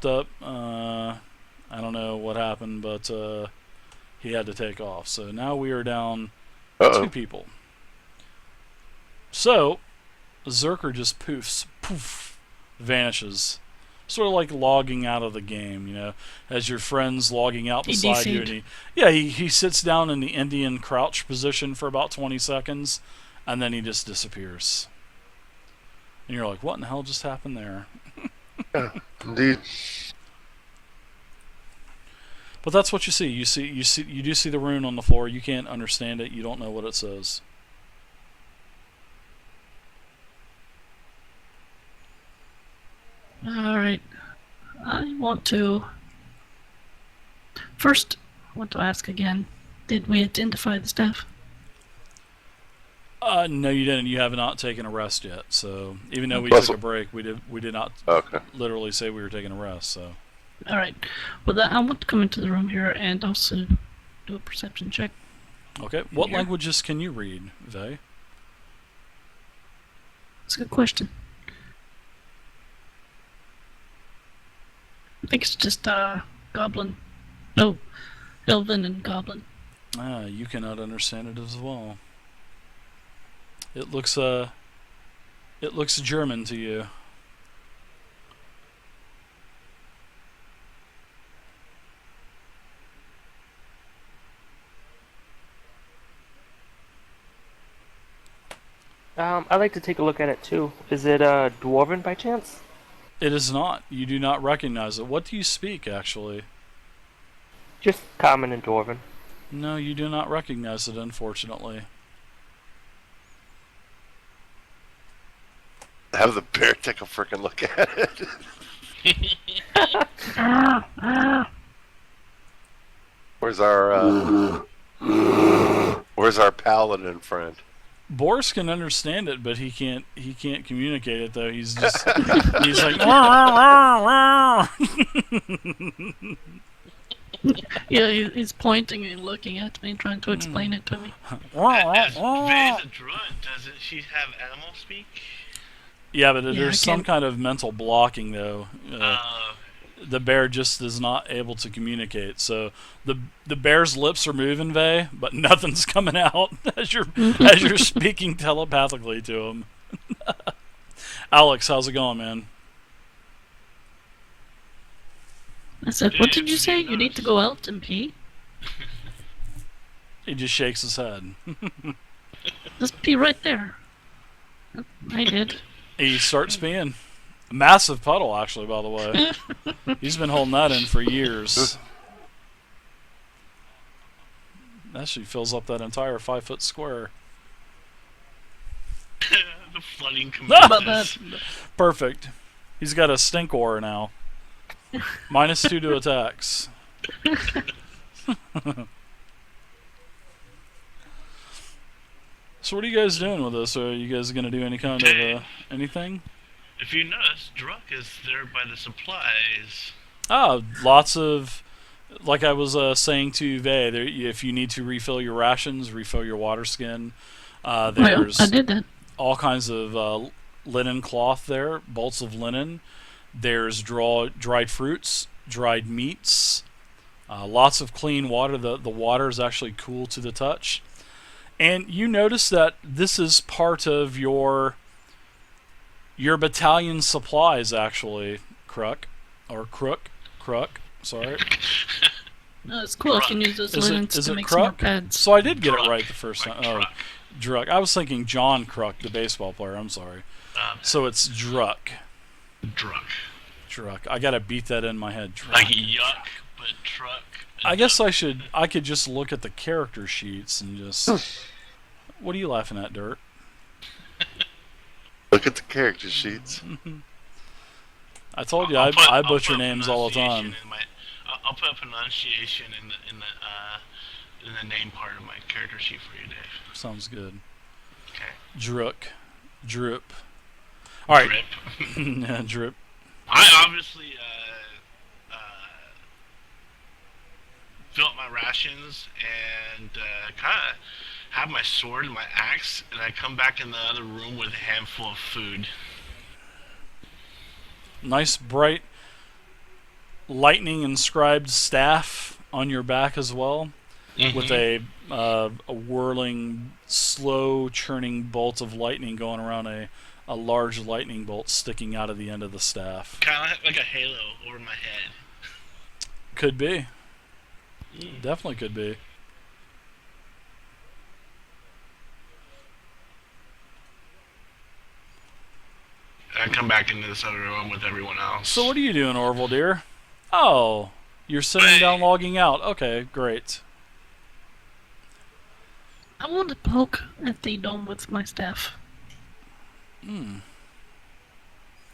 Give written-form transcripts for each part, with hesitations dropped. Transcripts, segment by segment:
popped up. I don't know what happened, but he had to take off. So now we are down two Uh-oh. people. So Zerker just poofs, poof, vanishes. Sort of like logging out of the game, you know, as your friend's logging out He beside you, DC'd. and he sits down in the Indian crouch position for about 20 seconds, and then he just disappears. And you're like, what in the hell just happened there? Yeah, indeed. But that's what you see. You do see the rune on the floor. You can't understand it. You don't know what it says. Alright. I want to... First, I want to ask again. Did we identify the staff? No, you didn't. You have not taken a rest yet. So even though we Plus- took a break, we did not Okay. literally say we were taking a rest. So Alright. Well, I want to come into the room here and also do a perception check. okay, what Here. languages can you read, Vay? That's a good question. I think it's just Goblin. No, Elven and Goblin. Ah, you cannot understand it as well. It looks German to you. I'd like to take a look at it too. Is it Dwarven by chance? It is not. You do not recognize it. What do you speak, actually? Just common and Dwarven. No, you do not recognize it, unfortunately. Have the bear take a freaking look at it. Where's our paladin friend? Boris can understand it, but he can't communicate it though. He's just he's like Yeah, he's pointing and looking at me, trying to explain it to me. As Vay the druid, doesn't she have animal speak? Yeah, but Yeah, there's I some can- kind of mental blocking though. Uh, The bear just is not able to communicate. So the bear's lips are moving, Vay, but nothing's coming out as you're speaking telepathically to him. Alex, how's it going, man? I said, what did you say? You need to go out and pee? He just shakes his head. Just pee right there. I did. He starts peeing. A massive puddle, actually, by the way. He's been holding that in for years. Actually fills up that entire 5-foot square. the flooding How about that? commences. Perfect. He's got a stink aura now. -2 to attacks. So what are you guys doing with this? Are you guys going to do any kind of anything? If you notice, Druck is there by the supplies. Lots of, like I was saying to Vay, there, if you need to refill your rations, refill your water skin. There's I did that. all kinds of linen cloth there, bolts of linen. There's dried fruits, dried meats, lots of clean water. The water is actually cool to the touch. And you notice that this is part of your battalion supplies, actually, Crook. Sorry. No, it's cool. I can use those Is linens it to make some more Crook? pads. So I did get it Druck. right the first Like time. Oh, Druck. I was thinking John Crook, the baseball player. I'm sorry. So it's Druck. Druck. I gotta beat that in my head. Druck. Like yuck, but truck. I guess I could just look at the character sheets and just. What are you laughing at, Dirt? Look at the character sheets. I told you I'll I put butcher names all the time. pronunciation I'll put pronunciation in the name part of my character sheet for you, Dave. Sounds good. Okay. Droop. All right. Drip. Yeah, drip. I obviously fill up my rations and kind of have my sword and my axe, and I come back in the other room with a handful of food. Nice bright lightning inscribed staff on your back as well, with Mm-hmm. a whirling, slow churning bolt of lightning going around a large lightning bolt sticking out of the end of the staff. Kind of like a halo over my head. Could be. Definitely could be. I come back into this other room with everyone else. So what are you doing, Orville, dear? Oh, you're sitting down logging out. Okay, great. I want to poke at the dome with my staff.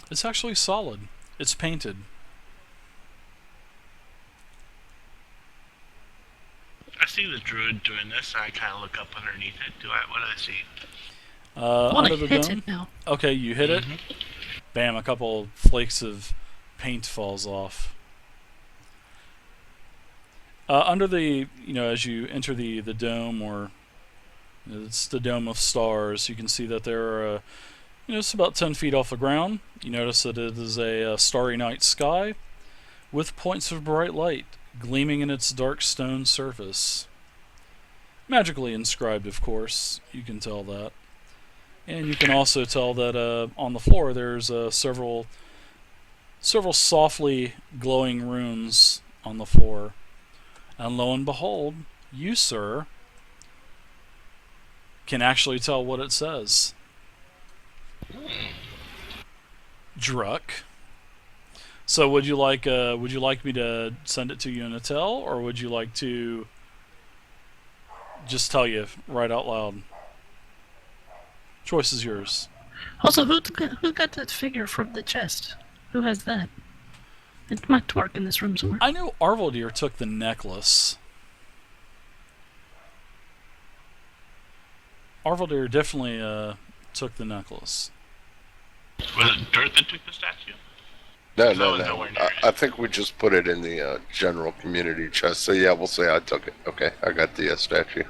It's actually solid. It's painted. I see the druid doing this, and I kind of look up underneath it. What do I see? I want Under to the hit dome. it now. Okay, you hit it. Bam! A couple flakes of paint falls off. Under the, as you enter the dome, or it's the dome of stars, you can see that there are, it's about 10 feet off the ground. You notice that it is a starry night sky with points of bright light gleaming in its dark stone surface. Magically inscribed, of course. You can tell that. And you can also tell that on the floor there's several softly glowing runes on the floor. And lo and behold, you, sir, can actually tell what it says. Druuk. So would you like me to send it to you in a tell, or would you like to just tell you right out loud? Choice is yours. Also, who got that figure from the chest? Who has that? It might work in this room somewhere. I knew Arvaldir took the necklace. Arvaldir definitely took the necklace. Was it Dirt that took the statue? No, No, no, nowhere no. near it. I think we just put it in the general community chest. So yeah, we'll say I took it. Okay, I got the statue.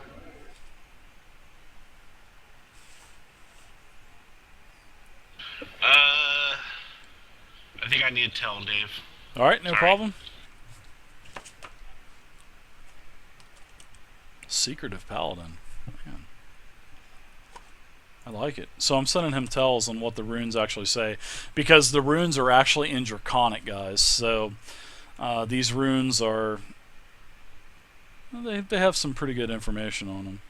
I think I need to tell Dave. All right, no Sorry. problem. Secretive Paladin. Man. I like it. So I'm sending him tells on what the runes actually say, because the runes are actually in Draconic, guys. So these runes are... They have some pretty good information on them.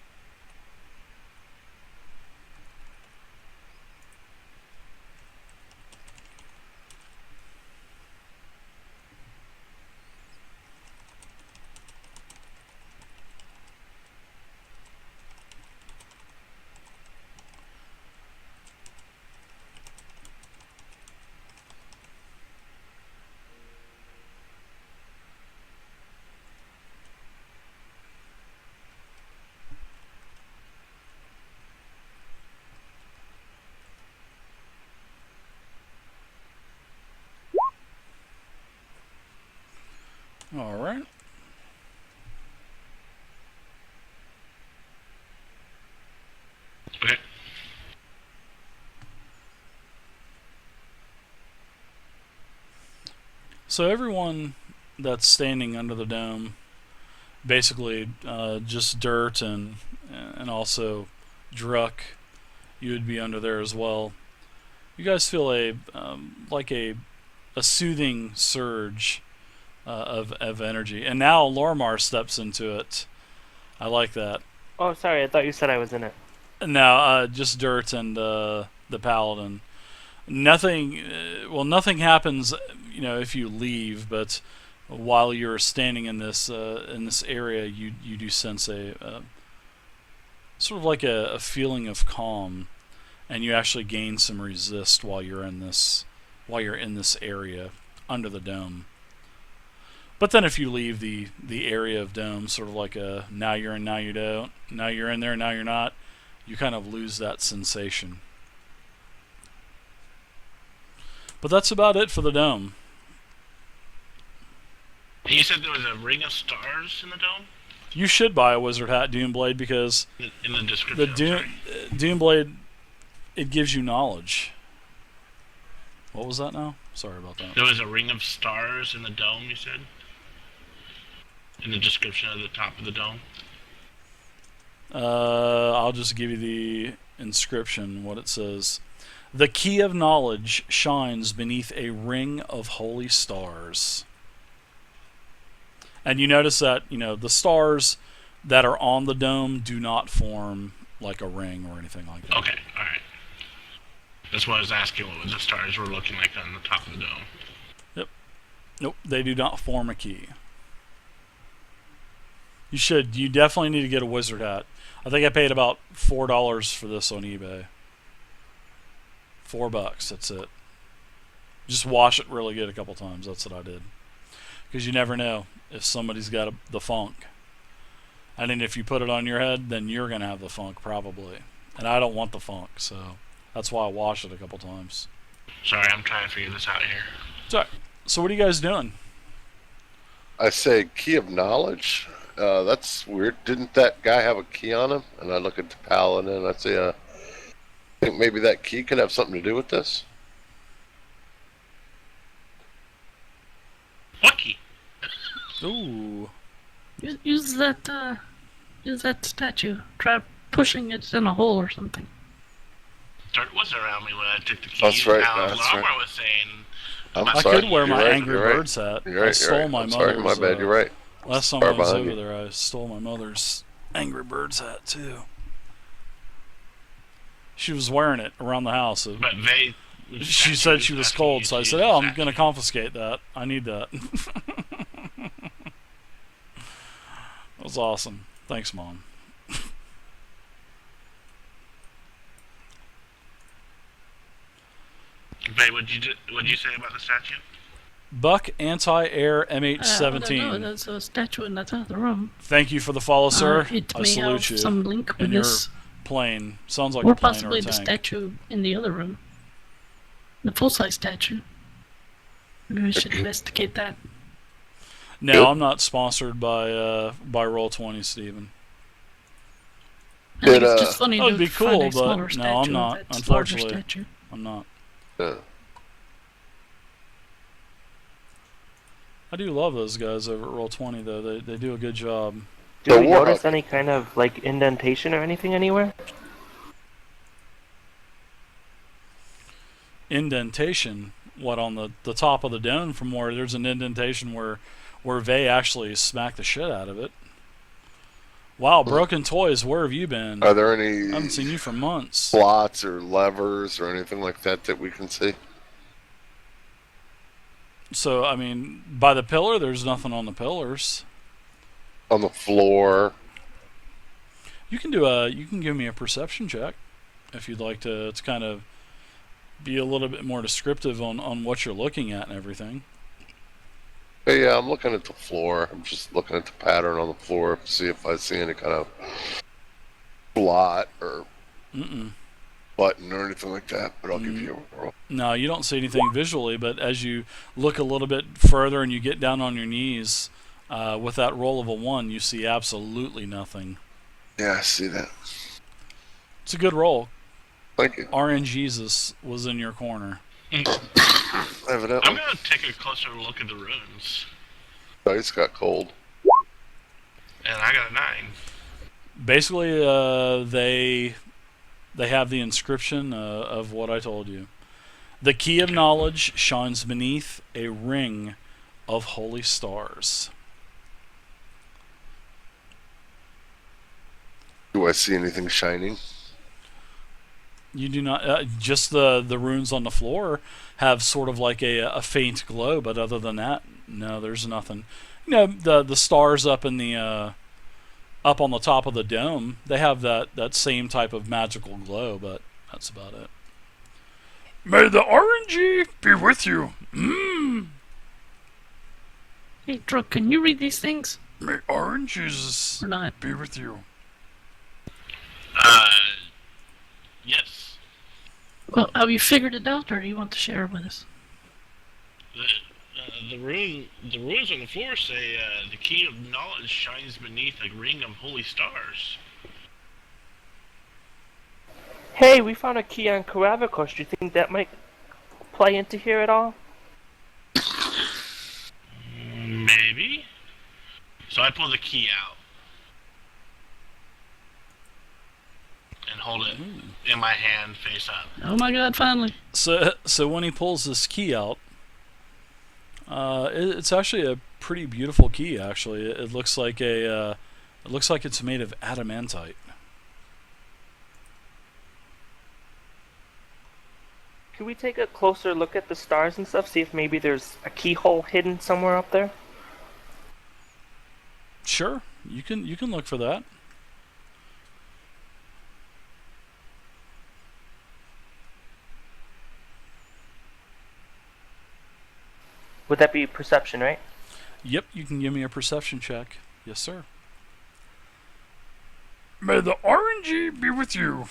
All right. Okay. So everyone that's standing under the dome, basically just Dirt and also Druuk, you would be under there as well. You guys feel like a soothing surge of energy, and now Lormar steps into it. I like that. Oh, sorry, I thought you said I was in it. Now just Dirt and the Paladin. Nothing. Nothing happens, if you leave. But while you're standing in this area, you do sense a sort of like a feeling of calm, and you actually gain some resist while you're in this area under the dome. But then if you leave the area of dome, sort of like a now you're in, now you don't, now you're in there, now you're not, you kind of lose that sensation. But that's about it for the dome. And you said there was a ring of stars in the dome? You should buy a Wizard Hat Doomblade, because In the description. the Doomblade, it gives you knowledge. What was that now? Sorry about that. There was a ring of stars in the dome, you said? In the description of the top of the dome? I'll just give you the inscription, what it says. The key of knowledge shines beneath a ring of holy stars. And you notice that, the stars that are on the dome do not form like a ring or anything like that. Okay, alright. That's what I was asking, what the stars were looking like on the top of the dome. Nope, they do not form a key. You definitely need to get a wizard hat. I think I paid about $4 for this on eBay. $4, that's it. Just wash it really good a couple times, that's what I did. Because you never know if somebody's got the funk. And then if you put it on your head, then you're going to have the funk, probably. And I don't want the funk, so that's why I wash it a couple times. Sorry, I'm trying to figure this out here. So what are you guys doing? I say key of knowledge. That's weird. Didn't that guy have a key on him? And I look at the Paladin and I say, I think maybe that key could have something to do with this. Lucky! Ooh. Use that statue. Try pushing it in a hole or something. Dirt was around me when I took the keys. That's right, Now, that's Lamar right. was saying... I sorry. could wear my You're right, Angry you're right. Birds hat. You're right, I stole my I'm mother's. sorry, my bad. You're right. Last time Far I was behind over you. there, I stole my mother's Angry Birds hat too. She was wearing it around the house. But they... She said she was cold, so I said, "Oh, I'm gonna confiscate that. I need that." That was awesome. Thanks, Mom. Babe, what'd you say about the statue? Buck Anti-Air I don't know. MH17. There's a statue in that other room. Thank you for the follow, sir. It I may salute have you. some link with And your this, plane sounds like or a plane possibly or a the tank. statue in the other room. The full-size statue. Maybe we should investigate that. No, I'm not sponsored by Roll20, Steven. I think Did, it's just funny that would to be find cool, a but smaller no, statue I'm of not, that larger unfortunately. statue. I'm not. Yeah. I do love those guys over at Roll20, though. They do a good job. Do The we Warhawk. notice any kind of like indentation or anything anywhere? Indentation? What, on the top of the dome from where there's an indentation where Vay actually smacked the shit out of it. Wow, Broken Toys, where have you been? Are there I any haven't seen you for months. slots or levers or anything like that that we can see? So, I mean, by the pillar, there's nothing on the pillars. On the floor. You can give me a perception check if you'd like to kind of be a little bit more descriptive on what you're looking at and everything. Hey, yeah, I'm looking at the floor. I'm just looking at the pattern on the floor to see if I see any kind of blot or button or anything like that. But I'll give you a roll. No, you don't see anything visually, but as you look a little bit further and you get down on your knees with that roll of a 1, you see absolutely nothing. Yeah, I see that. It's a good roll. Thank you. RNGesus was in your corner. Evidently. I'm gonna take a closer look at the runes. Dice got cold. And I got a 9. Basically, they have the inscription of what I told you. The key of knowledge shines beneath a ring of holy stars. Do I see anything shining? You do not. Just the runes on the floor have sort of like a faint glow, but other than that, no, there's nothing. You know, the stars up in the up on the top of the dome, they have that same type of magical glow, but that's about it. May the RNG be with you. Hey, Druk, can you read these things? May oranges Or not? be with you. Yes. Well, have you figured it out, or do you want to share it with us? The runes on the floor say the key of knowledge shines beneath a ring of holy stars. Hey, we found a key on Karavakos. Do you think that might play into here at all? Maybe. So I pull the key out and hold it in my hand, face up. Oh my god, finally. So when he pulls this key out, it's actually a pretty beautiful key. Actually, it looks like it looks like it's made of adamantite. Could we take a closer look at the stars and stuff? See if maybe there's a keyhole hidden somewhere up there? Sure, you can look for that. Would that be perception, right? Yep, you can give me a perception check. Yes, sir. May the RNG be with you.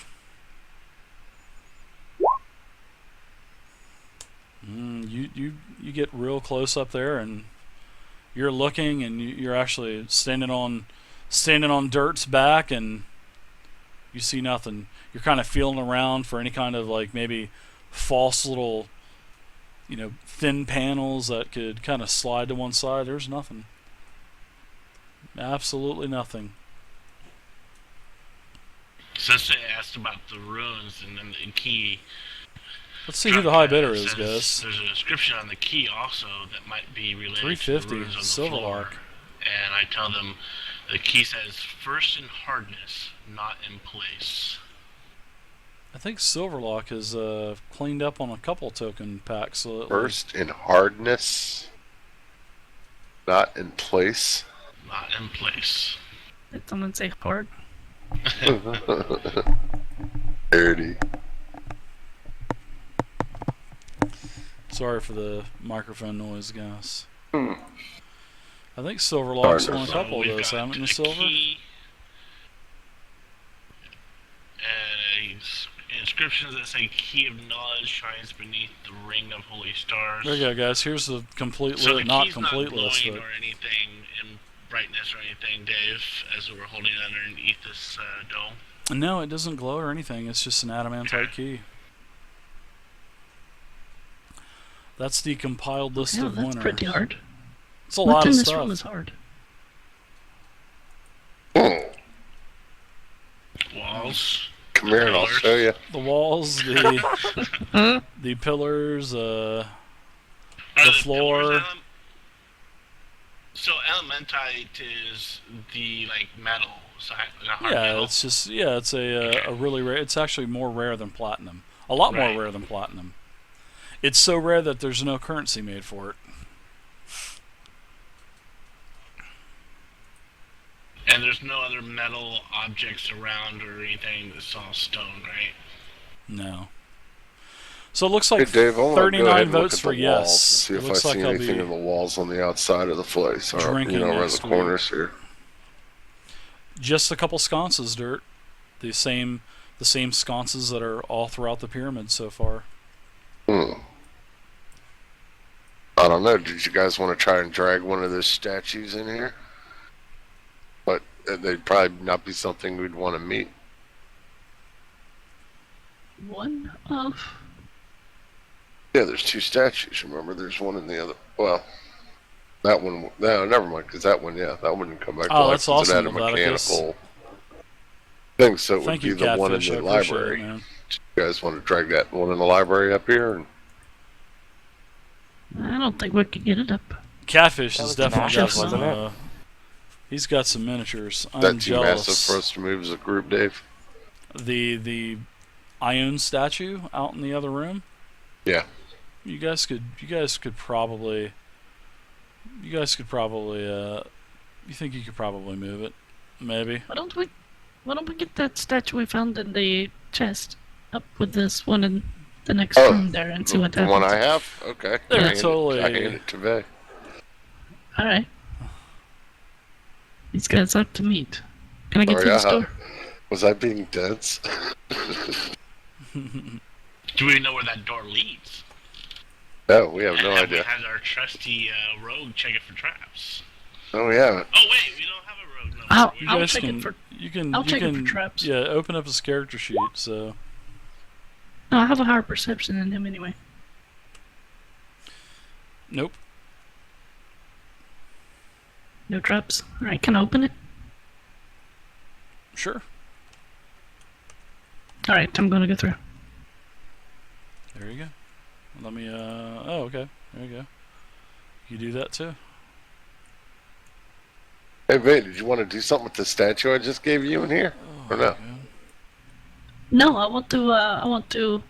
You get real close up there, and you're looking, and you're actually standing on Dirt's back, and you see nothing. You're kind of feeling around for any kind of like maybe false little, thin panels that could kind of slide to one side. There's nothing. Absolutely nothing. Since they asked about the runes and then the key. Let's see who the high bidder is, guys. There's a description on the key also that might be related to the 350 runes on the Silverlock. floor. And I tell them the key says first in hardness, not in place. I think Silverlock has cleaned up on a couple token packs. So First in hardness, not in place. Not in place. Did someone say hard? Dirty. Sorry for the microphone noise, guys. I think Silverlock's won a couple of We've those, got haven't you, a Silver? key and inscriptions that say "Key of Knowledge shines beneath the ring of holy stars." There you go, guys. Here's the complete So the list, not key's complete not list, glowing but or anything in brightness or anything, Dave, as we're holding it underneath this dome. no, it doesn't glow or anything. It's just an adamantite key. That's the compiled list Yeah, of that's winners. pretty hard. It's a lot What's of in this stuff. room is hard. Walls. Come here and I'll show you. The walls, the pillars, the floor. pillars so elementite is the metal side, hard Yeah, metal. it's just it's a really rare. It's actually more rare than platinum. A lot Right. more rare than platinum. It's so rare that there's no currency made for it. And there's no other metal objects around or anything. It's all stone, right? No. So it looks Hey like Dave, I want to go ahead 39 and look votes at for the walls and yes. see It if I looks see like I'll anything be in the walls on the outside of the place. Or, drinking around next the week. corners here. just a couple sconces, Dirt. The same sconces that are all throughout the pyramid so far. I don't know. Did you guys want to try and drag one of those statues in here? But they'd probably not be something we'd want to meet. One of. Yeah, there's two statues. Remember, there's one in the other. Well, that one. No, never mind. Because that one, that one didn't come back. Oh, to life that's 'cause awesome, It had a Leviticus. mechanical thing, so it Thank would you, be the one in Catfish. the I appreciate library. it, man. You guys want to drag that one in the library up here? And I don't think we could get it up. Catfish That has was definitely got massive, some. wasn't it? He's got some miniatures. I'm that's too jealous. massive for us to move as a group, Dave. The Ione statue out in the other room. Yeah. You guys could probably. You think you could probably move it? Maybe. Why don't we get that statue we found in the chest up with this one in the next Oh, room there and see what The happens? one I have? Okay. They're I hand totally- I hand it to Vay. All right. These guys have to meet. Can I get Oh, to the yeah? store? Was I being dense? Do we know where that door leads? No, we have no And idea. We had our trusty rogue check it for traps. No, we haven't. Oh wait, we don't have a rogue no more. I'll- We I'll guys check it can, for- you can I'll you check it can for traps. Yeah, open up his character sheet. So No, I have a higher perception than him anyway. Nope. No traps. Alright, can I open it? Sure. Alright, I'm gonna go through. There you go. Let me, oh, okay. There you go. You do that too. Hey, Vay, did you want to do something with the statue I just gave you in here? Or no? Okay. No, I want to,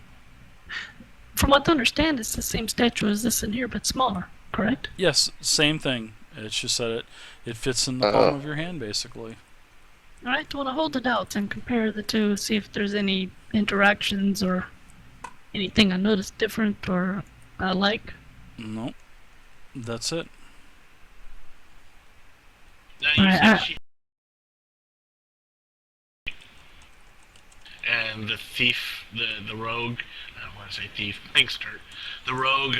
from what I understand, it's the same statue as this in here, but smaller, correct? Yes, same thing. It's just that it fits in the palm of your hand, basically. Alright, I want to hold it out and compare the two, see if there's any interactions or anything I noticed different or I like. Nope. That's it. Now you Alright, said she... And the thief, the rogue, I don't want to say thief, gangster, the rogue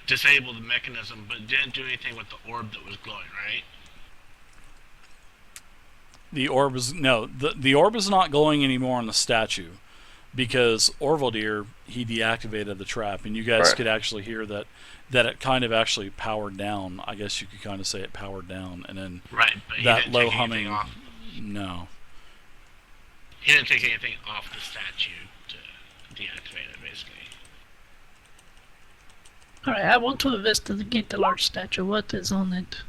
disabled the mechanism, but didn't do anything with the orb that was glowing, right? The orb is the orb is not glowing anymore on the statue because Orvaldir, he deactivated the trap, and you guys could actually hear that it kind of actually powered down. I guess you could kind of say it powered down, and then Right, but he that didn't low take humming. anything off. No. He didn't take anything off the statue to deactivate it, basically. Alright, I want to investigate the large statue. What is on it?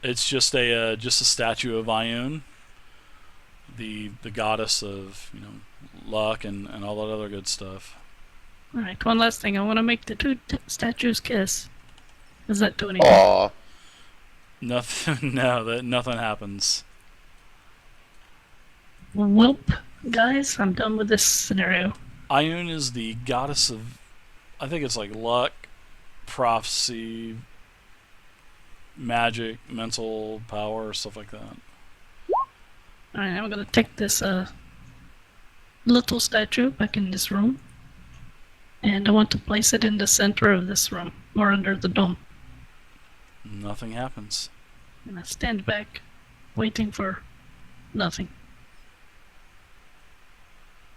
It's just a statue of Ioun, the goddess of luck and all that other good stuff. Alright, one last thing. I want to make the two statues kiss. Does that do anything? Aw. Nothing. No, nothing happens. Welp, guys, I'm done with this scenario. Ioun is the goddess of, I think it's like luck, prophecy, magic, mental power, stuff like that. Alright, I'm gonna take this little statue back in this room, and I want to place it in the center of this room, or under the dome. Nothing happens. And I stand back, waiting for nothing.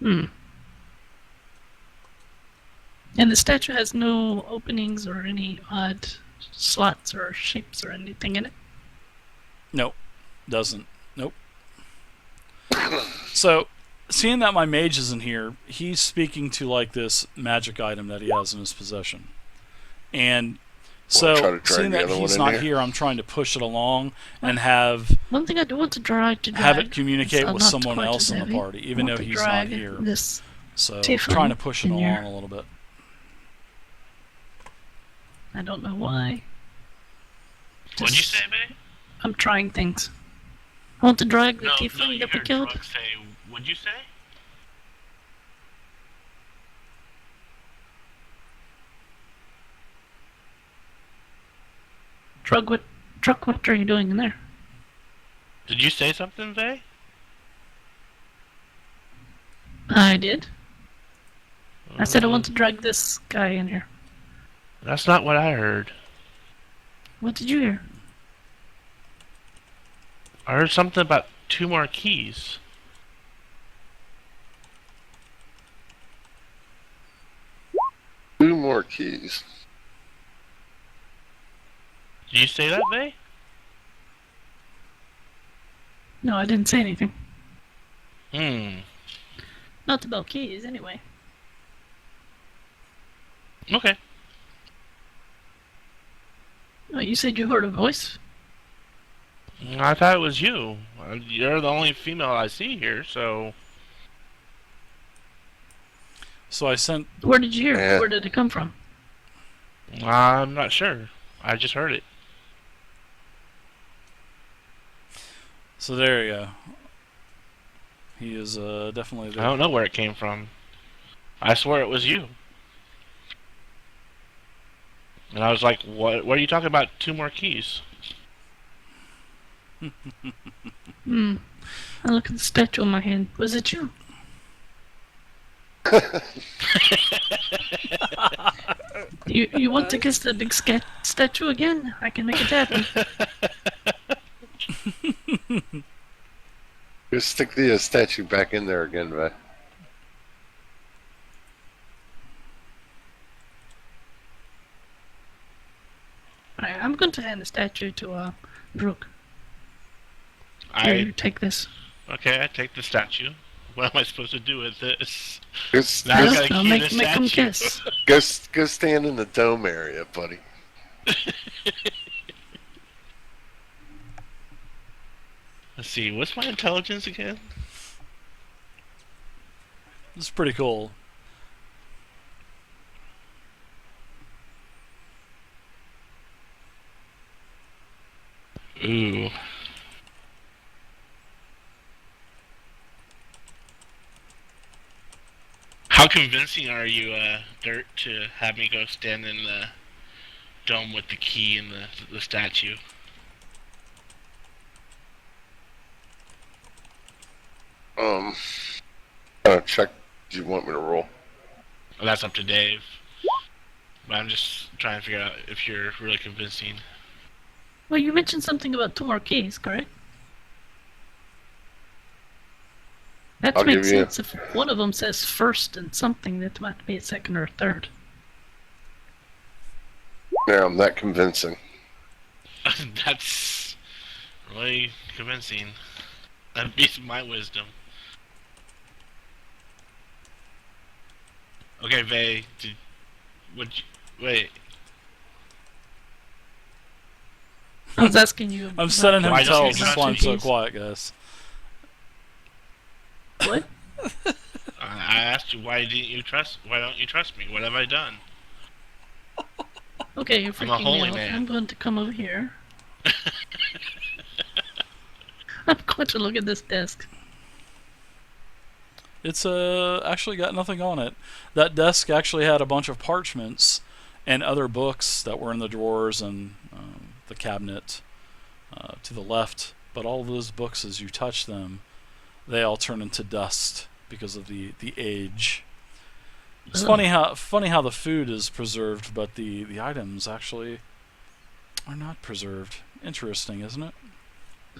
And the statue has no openings or any odd slots or shapes or anything in it? Nope. Doesn't. Nope. So, seeing that my mage isn't here, he's speaking to like this magic item that he has in his possession. And so, seeing that he's not here, I'm trying to push it along and have One thing I do want to drag, it communicate with someone else in the party, even though he's not here. So, trying to push it along a little bit. I don't know why. What'd you say, Bay? I'm trying things. I want to drag the No, tiefling you that we heard killed. Gruuk say, what'd you say? Truck, what are you doing in there? Did you say something, Vay? I did. I said I want to drag this guy in here. That's not what I heard. What did you hear? I heard something about 2 more keys. Two more keys. Did you say that, Vay? No, I didn't say anything. Not about keys, anyway. Okay. Oh, you said you heard a voice? I thought it was you. You're the only female I see here, so... So I sent... Where did you hear it? Where did it come from? I'm not sure. I just heard it. So there you go. He is definitely there. I don't know where it came from. I swear it was you. And I was like, what are you talking about 2 more keys? I look at the statue in my hand. Was it you? You want to kiss the big statue again? I can make it happen. Just stick the statue back in there again, Vay. Alright, I'm going to hand the statue to Gruuk. I Here, take this. Okay, I take the statue. What am I supposed to do with this? Just, Now I just, gotta I'll key make the him statue. kiss. go stand in the dome area, buddy. Let's see, what's my intelligence again? This is pretty cool. Ooh. How convincing are you, Dirt, to have me go stand in the dome with the key and the statue? Check. Do you want me to roll? Well, that's up to Dave. But I'm just trying to figure out if you're really convincing. Well, you mentioned something about 2 more keys, correct? That I'll makes give you- sense. If one of them says first and something, that might be a second or a third. Yeah, I'm that convincing. That's really convincing. That beats my wisdom. Okay, Vay, wait. I was asking you. I'm about sending him Why don't you tells. trust That's why I'm me? so quiet, guys. What? I asked you why don't you trust me? What have I done? Okay, you're I'm a freaking holy me out. man. I'm going to come over here. I'm going to look at this desk. It's actually got nothing on it. That desk actually had a bunch of parchments and other books that were in the drawers and the cabinet to the left. But all of those books, as you touch them, they all turn into dust because of the age. It's funny how the food is preserved, but the items actually are not preserved. Interesting, isn't it?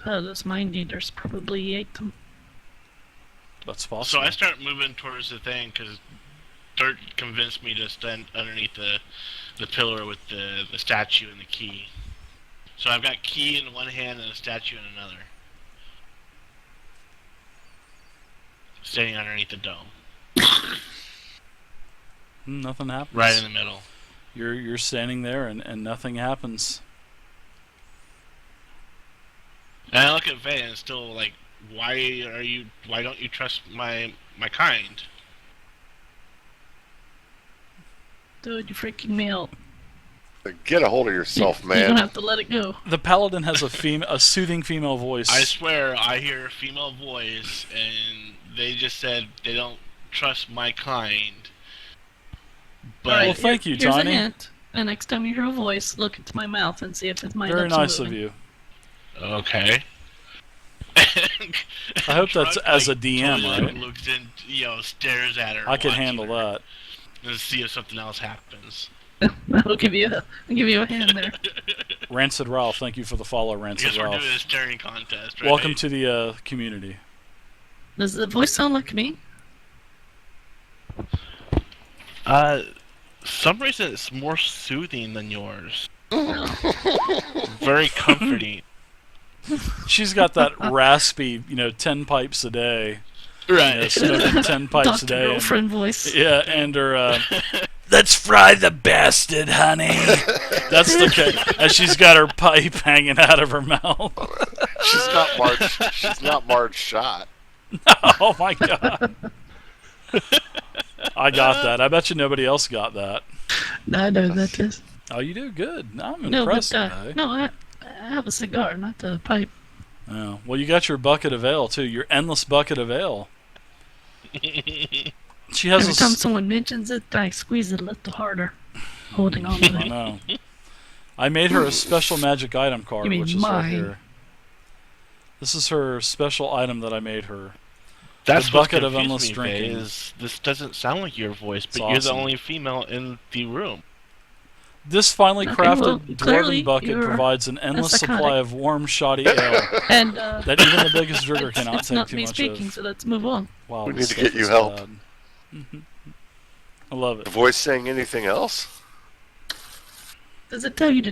Those mind eaters probably ate them. That's So possible. I start moving towards the thing because Dirt convinced me to stand underneath the pillar with the statue and the key. So I've got key in one hand and a statue in another. Standing underneath the dome. Nothing happens. Right in the middle. You're standing there and nothing happens. And I look at Vay and it's still like, why don't you trust my kind? Dude, you're freaking me out. Get a hold of yourself, You're gonna man. have to let it go. The paladin has a soothing female voice. I swear I hear a female voice and they just said they don't trust my kind. But Well, thank you, Here's Tiny. a hint. And next time you hear a voice, look into my mouth and see if it's my Very lips nice moving. of you. okay. I hope that's as a DM, totally right? Looks in, stares at her. I can watching handle her, that. and see if something else happens. I'll give you a hand there. Rancid Ralph, thank you for the follow, I Rancid guess we're Ralph. doing a staring contest, right? Welcome to the community. Does the voice sound like me? Some reason it's more soothing than yours. Very comforting. She's got that raspy, 10 pipes a day. Right. Smoking 10 pipes Doctor a day. And, girlfriend voice. yeah, and her, let's fry the bastard, honey. That's the case. And she's got her pipe hanging out of her mouth. She's not Marge shot. Oh my god. I got that. I bet you nobody else got that. I know that is. Oh, you do good. I'm No, impressed, but guy. no, I have a cigar, not the pipe. Oh, well, you got your bucket of ale too. Your endless bucket of ale. She has Every a. time someone mentions it, I squeeze it a little harder, holding on to I it. know. I made her a special magic item card, You mean which is right mine? here. This is her special item that I made her. That's The what's bucket of confused endless me, drinking. Faye, is this doesn't sound like your voice, but It's you're awesome. the only female in the room. This finely Okay, crafted well, clearly dwarven bucket you're provides an endless psychotic. supply of warm, shoddy ale And that even the biggest drigger cannot it's take not too me much speaking, of. so let's move on. Wow, We this need to get stuff you is help. bad. I love it. The voice saying anything else? Does it tell you to